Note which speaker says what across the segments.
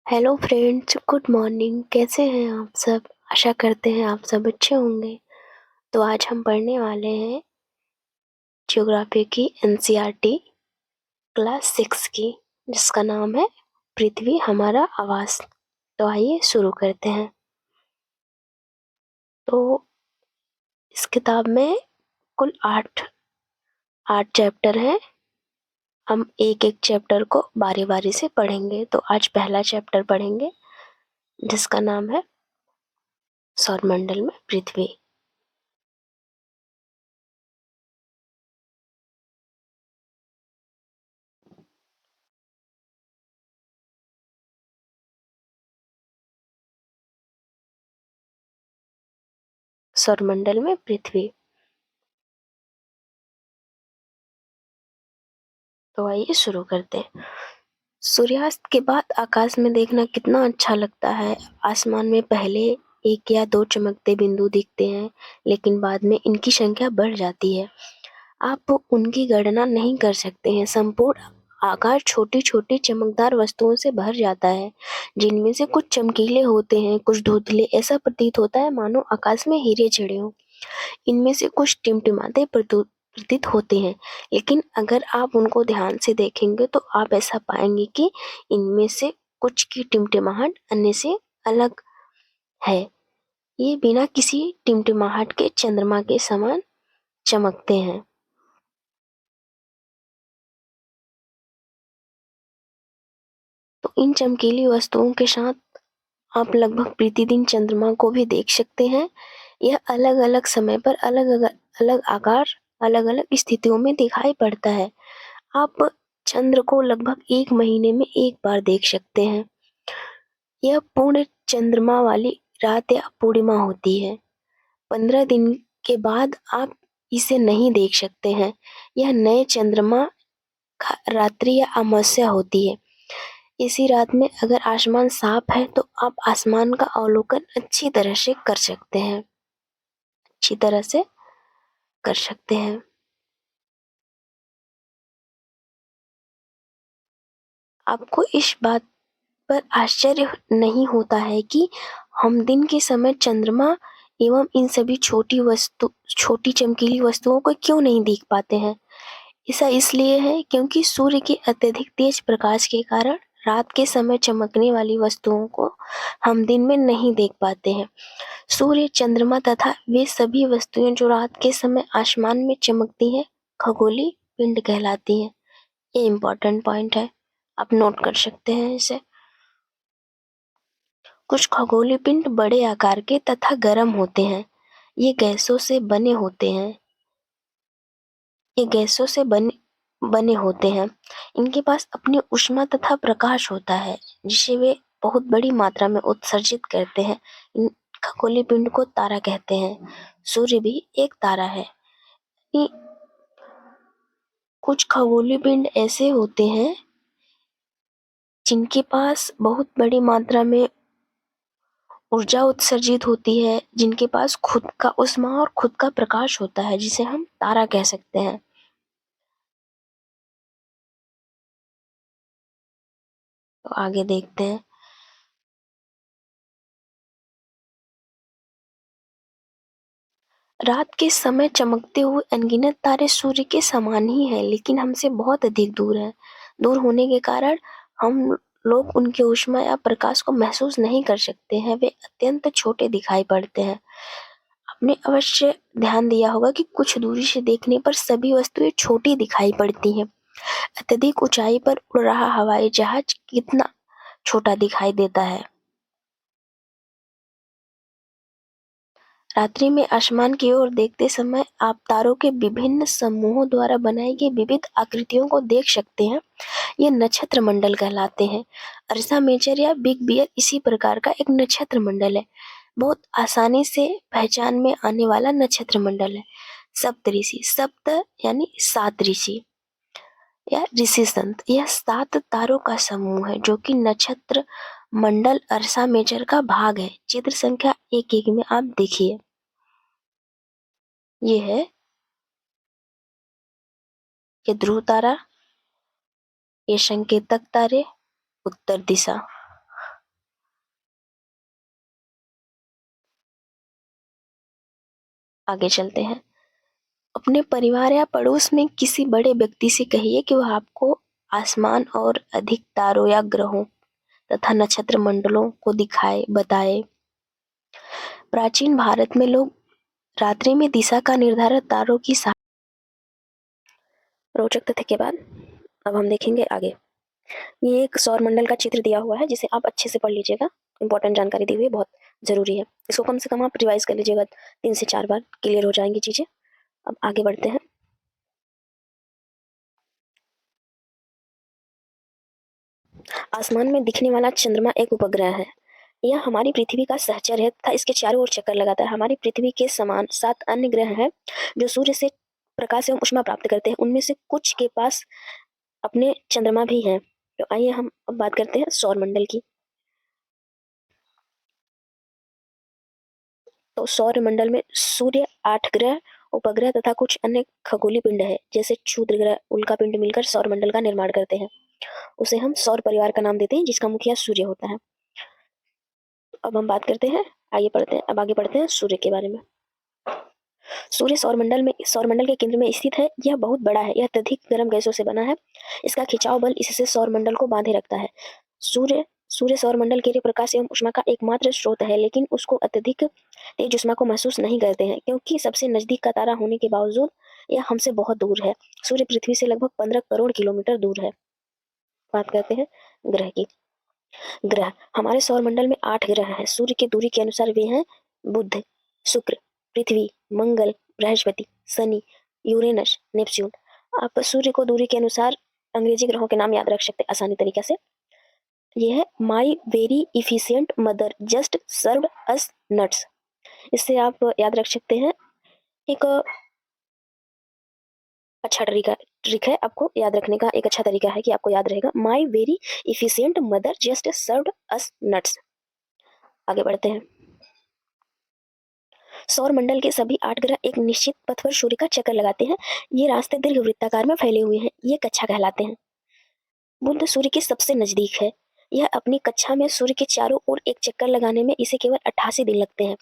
Speaker 1: Hello friends, good morning. कैसे हैं आप सब? आशा करते हैं आप सब अच्छे होंगे। तो आज हम पढ़ने वाले हैं ज्योग्राफी की एनसीईआरटी क्लास 6 की, जिसका नाम है पृथ्वी हमारा आवास। तो आइए शुरू करते हैं। तो इस किताब में कुल आठ आठ चैप्टर हैं। हम एक एक चैप्टर को बारी बारी से पढ़ेंगे। तो आज पहला चैप्टर पढ़ेंगे जिसका नाम है सौरमंडल में पृथ्वी। सौरमंडल में पृथ्वी। तो आइए शुरू करते हैं। सूर्यास्त के बाद आकाश में देखना कितना अच्छा लगता है। आसमान में पहले एक या दो चमकते बिंदु दिखते हैं, लेकिन बाद में इनकी संख्या बढ़ जाती है। आप उनकी गणना नहीं कर सकते हैं। संपूर्ण आकाश छोटी छोटी चमकदार वस्तुओं से भर जाता है, जिनमें से कुछ चमकीले होते हैं, कुछ धुंधले। ऐसा प्रतीत होता है मानो आकाश में हीरे जड़े हों। इनमें से कुछ टिमटिमाते प्रतीत होते हैं, लेकिन अगर आप उनको ध्यान से देखेंगे तो आप ऐसा पाएंगे कि इनमें से कुछ की टिमटिमाहट अन्य से अलग है। ये बिना किसी टिमटिमाहट के चंद्रमा के समान चमकते हैं। तो इन चमकीली वस्तुओं के साथ आप लगभग प्रतिदिन चंद्रमा को भी देख सकते हैं। यह अलग अलग समय पर अलग अलग आकार, अलग अलग स्थितियों में दिखाई पड़ता है। आप चंद्र को लगभग एक महीने में एक बार देख सकते हैं। यह पूर्ण चंद्रमा वाली रात या पूर्णिमा होती है। 15 दिन के बाद आप इसे नहीं देख सकते हैं। यह नए चंद्रमा रात्रि या अमावस्या होती है। इसी रात में अगर आसमान साफ है तो आप आसमान का अवलोकन अच्छी तरह से कर सकते हैं। आपको इस बात पर आश्चर्य नहीं होता है कि हम दिन के समय चंद्रमा एवं इन सभी छोटी चमकीली वस्तुओं को क्यों नहीं देख पाते हैं? ऐसा इसलिए है क्योंकि सूर्य के अत्यधिक तेज प्रकाश के कारण रात के समय चमकने वाली वस्तुओं को हम दिन में नहीं देख पाते हैं। सूर्य, चंद्रमा तथा वे सभी वस्तुएं जो रात के समय आसमान में चमकती हैं, खगोलीय पिंड कहलाती हैं। ये इम्पोर्टेंट पॉइंट है, आप नोट कर सकते हैं इसे। कुछ खगोलीय पिंड बड़े आकार के तथा गर्म होते हैं। ये गैसों से बने होते हैं। ये गैसों से बने होते हैं। इनके पास अपनी ऊष्मा तथा प्रकाश होता है, जिसे वे बहुत बड़ी मात्रा में उत्सर्जित करते हैं। इन खगोलीय पिंड को तारा कहते हैं। सूर्य भी एक तारा है। कुछ खगोलीय पिंड ऐसे होते हैं जिनके पास बहुत बड़ी मात्रा में ऊर्जा उत्सर्जित होती है, जिनके पास खुद का ऊष्मा और खुद का प्रकाश होता है, जिसे हम तारा कह सकते हैं। तो आगे देखते हैं। रात के समय चमकते हुए अनगिनत तारे सूर्य के समान ही हैं, लेकिन हमसे बहुत अधिक दूर हैं। दूर होने के कारण हम लोग उनके ऊष्मा या प्रकाश को महसूस नहीं कर सकते हैं। वे अत्यंत छोटे दिखाई पड़ते हैं। आपने अवश्य ध्यान दिया होगा कि कुछ दूरी से देखने पर सभी वस्तुएं छोटी दिखाई पड़ती हैं। अत्यधिक ऊंचाई पर उड़ रहा हवाई जहाज कितना छोटा दिखाई देता है। रात्रि में आसमान की ओर देखते समय आप तारों के विभिन्न समूहों द्वारा बनाई गई विविध आकृतियों को देख सकते हैं। ये नक्षत्र मंडल कहलाते हैं। अर्सा मेजर या बिग बियर इसी प्रकार का एक नक्षत्र मंडल है। बहुत आसानी से पहचान में आने वाला नक्षत्र मंडल है। सप्तऋषि, सप्त यानी 7 ऋषि या ऋषि संत, यह 7 तारों का समूह है जो कि नक्षत्र मंडल अर्सा मेजर का भाग है। चित्र संख्या 1-1 में आप देखिए। ये है ये ध्रुव तारा, ये संकेतक तारे, उत्तर दिशा। आगे चलते हैं। अपने परिवार या पड़ोस में किसी बड़े व्यक्ति से कहिए कि वह आपको आसमान और अधिक तारों या ग्रहों तथा नक्षत्र मंडलों को दिखाए, बताए। प्राचीन भारत में लोग रात्रि में दिशा का निर्धारण तारों की रोचक तथ्य के बाद अब हम देखेंगे आगे। ये एक सौर मंडल का चित्र दिया हुआ है जिसे आप अच्छे से पढ़ लीजिएगा। इंपॉर्टेंट जानकारी दी हुई है, बहुत जरूरी है। इसको कम से कम आप रिवाइज कर लीजिएगा, 3 से 4 बार क्लियर हो जाएंगी चीजें। अब आगे बढ़ते हैं। आसमान में दिखने वाला चंद्रमा एक उपग्रह है। यह हमारी पृथ्वी का सहचर है तथा इसके चारों ओर चक्कर लगाता है। हमारी पृथ्वी के समान 7 अन्य ग्रह हैं जो सूर्य से प्रकाश एवं ऊष्मा प्राप्त करते हैं। उनमें से कुछ के पास अपने चंद्रमा भी हैं। तो आइए हम अब बात करते हैं सौर मंडल की। तो सौर मंडल में सूर्य, 8 ग्रह, उपग्रह तथा कुछ अन्य खगोलीय पिंड है जैसे क्षुद्र ग्रह, उल्का पिंड मिलकर सौर मंडल का निर्माण करते हैं। उसे हम सौर परिवार का नाम देते हैं जिसका मुखिया सूर्य होता है। अब हम बात करते हैं, आगे बढ़ते हैं सूर्य के बारे में। सूर्य सौरमंडल के केंद्र में स्थित है। यह बहुत बड़ा है। यह अत्यधिक गर्म गैसों से बना है। इसका खिंचाव बल इससे सौरमंडल को बांधे रखता है। सूर्य सूर्य सौरमंडल के लिए प्रकाश एवं ऊष्मा का एकमात्र स्रोत है, लेकिन उसको अत्यधिक तेज ऊष्मा को महसूस नहीं करते हैं क्योंकि सबसे नजदीक का तारा होने के बावजूद यह हमसे बहुत दूर है। सूर्य पृथ्वी से लगभग 15 करोड़ किलोमीटर दूर है। बात करते हैं ग्रह की। ग्रह, हमारे सौरमंडल में 8 ग्रह हैं। सूर्य की दूरी के अनुसार वे हैं बुध, शुक्र, पृथ्वी, मंगल, बृहस्पति, शनि, यूरेनस, नेपच्यून। आप सूर्य को दूरी के अनुसार अंग्रेजी ग्रहों के नाम याद रख सकते हैं आसानी तरीके से। यह है my very efficient mother just served us nuts. इससे आप याद रख सकते हैं, एक अच्छा ट्रिक है आपको याद रखने का। एक अच्छा तरीका है कि आपको याद रहेगा, my very efficient mother just served us nuts. आगे बढ़ते हैं। सौर मंडल के सभी 8 ग्रह एक निश्चित पथ पर सूर्य का चक्कर लगाते हैं। ये रास्ते दीर्घ वृत्ताकार में फैले हुए हैं। ये कक्षा कहलाते हैं। बुध सूर्य के सबसे नजदीक है। यह अपनी कक्षा में सूर्य के चारों ओर एक चक्कर लगाने में इसे केवल 88 दिन लगते हैं।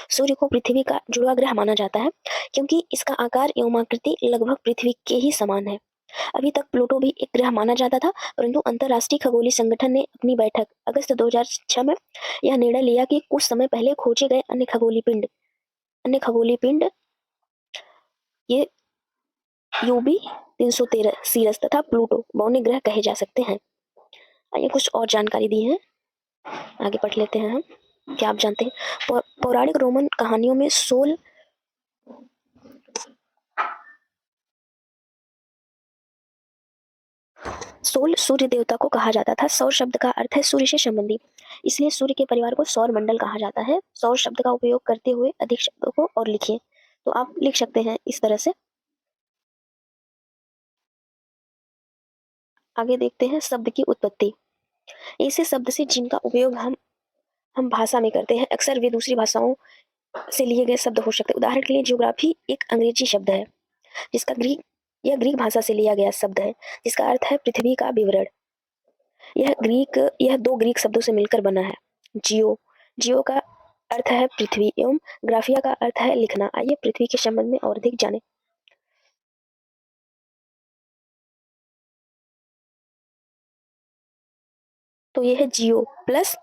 Speaker 1: सूर्य को पृथ्वी का जुड़वा ग्रह माना जाता है क्योंकि इसका आकार एवं आकृति लगभग पृथ्वी के ही समान है। अभी तक प्लूटो भी एक ग्रह माना जाता था, परंतु अंतरराष्ट्रीय खगोलीय संगठन ने अपनी बैठक अगस्त 2006 में यह निर्णय लिया कि कुछ समय पहले खोजे गए अन्य खगोलीय पिंड ये यूबी 313 सीरस तथा प्लूटो बौने ग्रह कहे जा सकते हैं। आइए कुछ और जानकारी दी है, आगे पढ़ लेते हैं हम। क्या आप जानते हैं पौराणिक रोमन कहानियों में सोल सूर्य देवता को कहा जाता था। सौर शब्द का अर्थ है सूर्य से संबंधी, इसलिए सूर्य के परिवार को सौर मंडल कहा जाता है। सौर शब्द का उपयोग करते हुए अधिक शब्दों को और लिखिए। तो आप लिख सकते हैं इस तरह से। आगे देखते हैं शब्द की उत्पत्ति। ऐसे शब्द से जिनका उपयोग हम भाषा में करते हैं, अक्सर वे दूसरी भाषाओं से लिए गए शब्द हो सकते हैं। उदाहरण के लिए ज्योग्राफी एक अंग्रेजी शब्द है जिसका ग्रीक भाषा से लिया गया शब्द है जिसका अर्थ है पृथ्वी का विवरण। यह 2 ग्रीक शब्दों से मिलकर बना है। जियो का अर्थ है पृथ्वी एवं ग्राफिया का अर्थ है लिखना। आइए पृथ्वी के संबंध में और अधिक जाने। तो यह है जियो प्लस,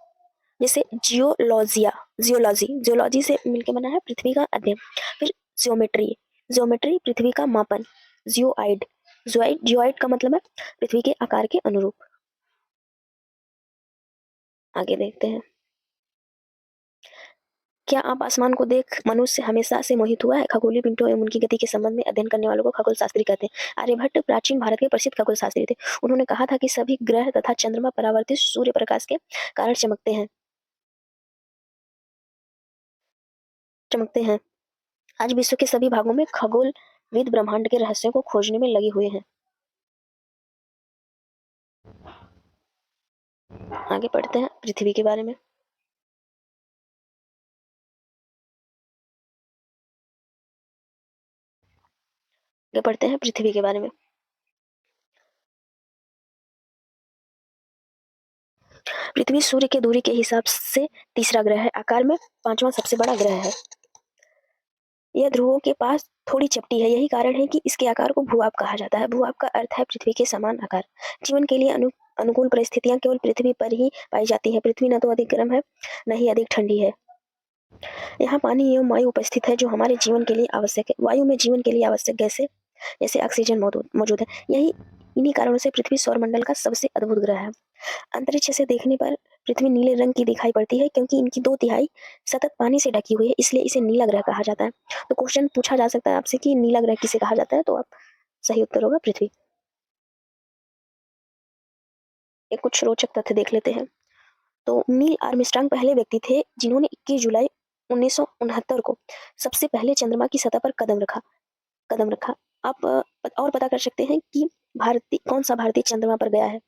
Speaker 1: जैसे जियोलॉजी से मिलकर बना है पृथ्वी का अध्ययन। फिर ज्योमेट्री पृथ्वी का मापन। जियोइड का मतलब है पृथ्वी के आकार के अनुरूप। आगे देखते हैं। क्या आप आसमान को देख मनुष्य हमेशा से मोहित हुआ है? खगोलीय पिंडों एवं उनकी गति के संबंध में अध्ययन करने वालों को खगोल शास्त्री कहते हैं। आर्यभट्ट प्राचीन भारत के प्रसिद्ध खगोल शास्त्री थे। उन्होंने कहा था कि सभी ग्रह तथा चंद्रमा परावर्तित सूर्य प्रकाश के कारण चमकते हैं। आज विश्व के सभी भागों में खगोलविद ब्रह्मांड के रहस्यों को खोजने में लगे हुए हैं। आगे पढ़ते हैं पृथ्वी के बारे में। आगे पढ़ते हैं पृथ्वी के बारे में। पृथ्वी सूर्य के दूरी के हिसाब से तीसरा ग्रह है। आकार में 5वां सबसे बड़ा ग्रह है। यह ध्रुवों के पास थोड़ी चपटी है, यही कारण है कि इसके आकार को भूभाग कहा जाता है। भूभाग का अर्थ है पृथ्वी के समान आकार। जीवन के लिए अनुकूल परिस्थितियां केवल पृथ्वी पर ही पाई जाती है। पृथ्वी न तो अधिक गर्म है, न ही अधिक ठंडी है। यहाँ पानी एवं वायु उपस्थित है जो हमारे जीवन के लिए आवश्यक है। वायु में जीवन के लिए आवश्यक गैसें जैसे ऑक्सीजन मौजूद मौजूद है। इन्हीं कारणों से पृथ्वी सौरमंडल का सबसे अद्भुत ग्रह है। अंतरिक्ष से देखने पर पृथ्वी नीले रंग की दिखाई पड़ती है क्योंकि इनकी 2/3 सतत पानी से ढकी हुई है, इसलिए इसे नीला ग्रह कहा जाता है। तो क्वेश्चन पूछा जा सकता है आपसे कि नीला ग्रह किसे कहा जाता है, तो आप सही उत्तर होगा पृथ्वी। एक कुछ रोचक तथ्य देख लेते हैं। तो नील आर्मस्ट्रांग पहले व्यक्ति थे जिन्होंने 21 जुलाई 1969 को सबसे पहले चंद्रमा की सतह पर कदम रखा। आप और पता कर सकते हैं कि कौन सा भारतीय चंद्रमा पर गया है।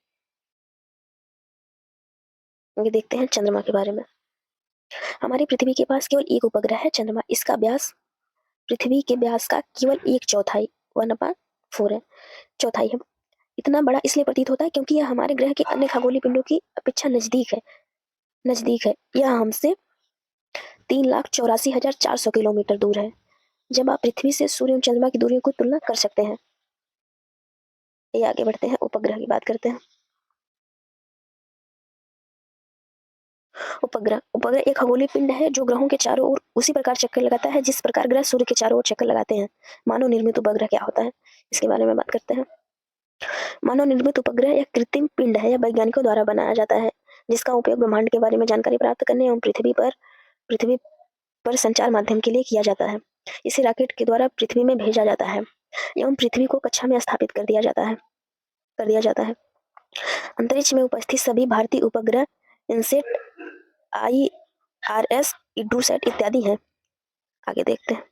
Speaker 1: ये देखते हैं चंद्रमा के बारे में। हमारी पृथ्वी के पास केवल एक उपग्रह है, चंद्रमा। इसका व्यास पृथ्वी के व्यास का केवल 1/4 1/4 है, चौथाई है। इतना बड़ा इसलिए प्रतीत होता है क्योंकि यह हमारे ग्रह के अन्य खगोलीय पिंडों की अपेक्षा नजदीक है। यह हमसे 3,84,400 किलोमीटर दूर है। जब आप पृथ्वी से सूर्य और चंद्रमा की दूरियों को तुलना कर सकते हैं। ये आगे बढ़ते हैं, उपग्रह की बात करते हैं। उपग्रह एक खगोलीय पिंड है जो ग्रहों के चारों ओर उसी प्रकार चक्कर लगाता है जिस प्रकार ग्रह सूर्य के चारों ओर चक्कर लगाते हैं। मानव निर्मित उपग्रह क्या होता है, इसके बारे में बात करते हैं। मानव निर्मित उपग्रह एक कृत्रिम पिंड है, यह वैज्ञानिकों द्वारा बनाया जाता है जिसका उपयोग ब्रह्मांड के बारे में जानकारी प्राप्त करने एवं पृथ्वी पर संचार माध्यम के लिए किया जाता है। इसे रॉकेट के द्वारा पृथ्वी में भेजा जाता है एवं पृथ्वी को कक्षा में स्थापित कर दिया जाता है। अंतरिक्ष में उपस्थित सभी भारतीय उपग्रह इनसेट, IRS, इड्रूसैट इत्यादि हैं। आगे देखते हैं।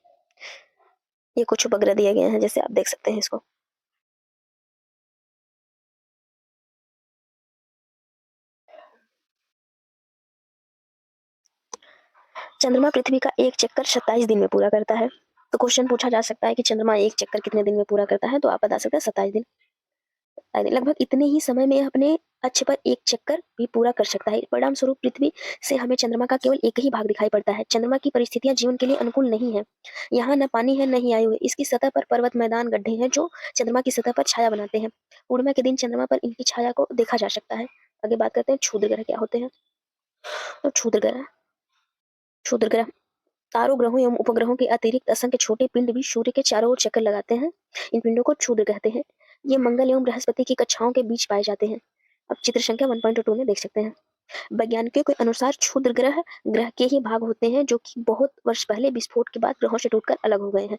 Speaker 1: ये कुछ उपग्रह दिए गए हैं, जैसे आप देख सकते हैं इसको। चंद्रमा पृथ्वी का एक चक्कर 27 दिन में पूरा करता है। तो क्वेश्चन पूछा जा सकता है कि चंद्रमा एक चक्कर कितने दिन में पूरा करता है, तो आप बता सकते हैं 27 दिन। लगभग इतने ही समय में यह अपने अक्ष पर एक चक्कर भी पूरा कर सकता है। परिणाम स्वरूप पृथ्वी से हमें चंद्रमा का केवल एक ही भाग दिखाई पड़ता है। चंद्रमा की परिस्थितियां जीवन के लिए अनुकूल नहीं है। यहाँ न पानी है, न ही वायु है। इसकी सतह पर पर्वत, मैदान, गड्ढे हैं जो चंद्रमा की सतह पर छाया बनाते हैं। पूर्णिमा के दिन चंद्रमा पर इनकी छाया को देखा जा सकता है। आगे बात करते हैं क्षुद्र ग्रह क्या होते हैं। तो क्षुद्र ग्रह तारों, ग्रहों एवं उपग्रहों के अतिरिक्त असंख्य छोटे पिंड भी सूर्य के चारों ओर चक्कर लगाते हैं। इन पिंडों को क्षुद्र कहते हैं। ये मंगल एवं बृहस्पति की कक्षाओं के बीच पाए जाते हैं। अब चित्र संख्या 1.2 में देख सकते हैं। वैज्ञानिकों के अनुसार क्षुद्र ग्रह के ही भाग होते हैं जो कि बहुत वर्ष पहले विस्फोट के बाद ग्रहों से टूटकर अलग हो गए हैं।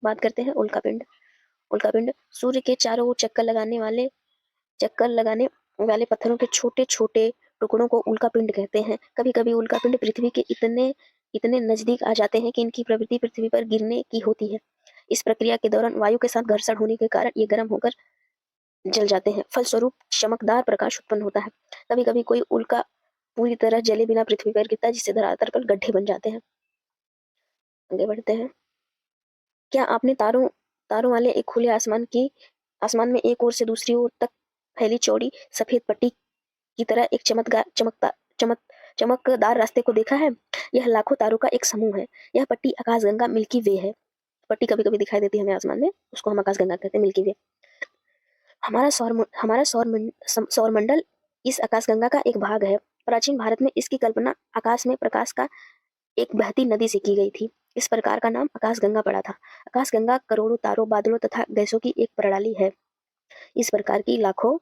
Speaker 1: बात करते हैं उल्कापिंड सूर्य के चारों ओर चक्कर लगाने वाले पत्थरों के छोटे छोटे टुकड़ों को उल्कापिंड कहते हैं। कभी कभी उल्कापिंड पृथ्वी के इतने इतने नजदीक आ जाते हैं कि इनकी प्रवृत्ति पृथ्वी पर गिरने की होती है। इस प्रक्रिया के दौरान वायु के साथ घर्षण होने के कारण ये गर्म होकर जल जाते हैं। फलस्वरूप चमकदार प्रकाश उत्पन्न होता है। कभी कभी कोई उल्का पूरी तरह जले बिना पृथ्वी पर गिरता है जिससे धरातल पर गड्ढे बन जाते हैं। आगे बढ़ते हैं। क्या आपने तारों तारों वाले एक खुले आसमान में एक ओर से दूसरी ओर तक फैली चौड़ी सफेद पट्टी की तरह एक चमकदार रास्ते को देखा है? यह लाखों तारों का एक समूह है। यह पट्टी आकाशगंगा मिल्की वे है। पट्टी कभी कभी दिखाई देती है हमें आसमान में, उसको हम आकाशगंगा कहते हैं, मिल्की वे। हमारा सौरमंडल इस आकाशगंगा का एक भाग है। प्राचीन भारत में इसकी कल्पना आकाश में प्रकाश का एक बहती नदी से की गई थी। इस प्रकार का नाम आकाशगंगा पड़ा था। आकाशगंगा करोड़ों तारों, बादलों तथा गैसों की एक प्रणाली है। इस प्रकार की लाखों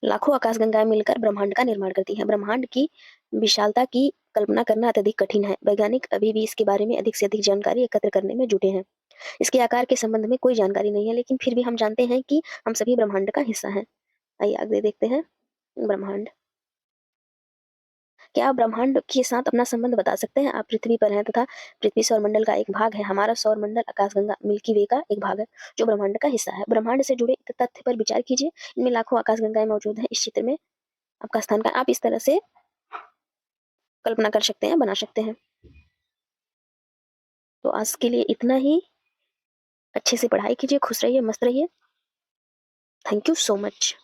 Speaker 1: लाखों आकाशगंगाएं मिलकर ब्रह्मांड का निर्माण करती हैं। ब्रह्मांड की विशालता की कल्पना करना अत्यधिक कठिन है। वैज्ञानिक अभी भी इसके बारे में अधिक से अधिक जानकारी एकत्र करने में जुटे हैं। इसके आकार के संबंध में कोई जानकारी नहीं है, लेकिन फिर भी हम जानते हैं कि हम सभी ब्रह्मांड का हिस्सा हैं। आइए आगे देखते हैं। ब्रह्मांड, क्या आप ब्रह्मांड के साथ अपना संबंध बता सकते हैं? आप पृथ्वी पर हैं तथा पृथ्वी सौरमंडल का एक भाग है। हमारा सौरमंडल आकाशगंगा मिल्की वे का एक भाग है जो ब्रह्मांड का हिस्सा है। ब्रह्मांड से जुड़े एक तथ्य पर विचार कीजिए। इनमें लाखों आकाशगंगाएं मौजूद हैं। इस चित्र में आपका स्थान का आप इस तरह से कल्पना कर सकते हैं, बना सकते हैं। तो आज के लिए इतना ही। अच्छे से पढ़ाई कीजिए, खुश रहिए, मस्त रहिए। Thank you so much.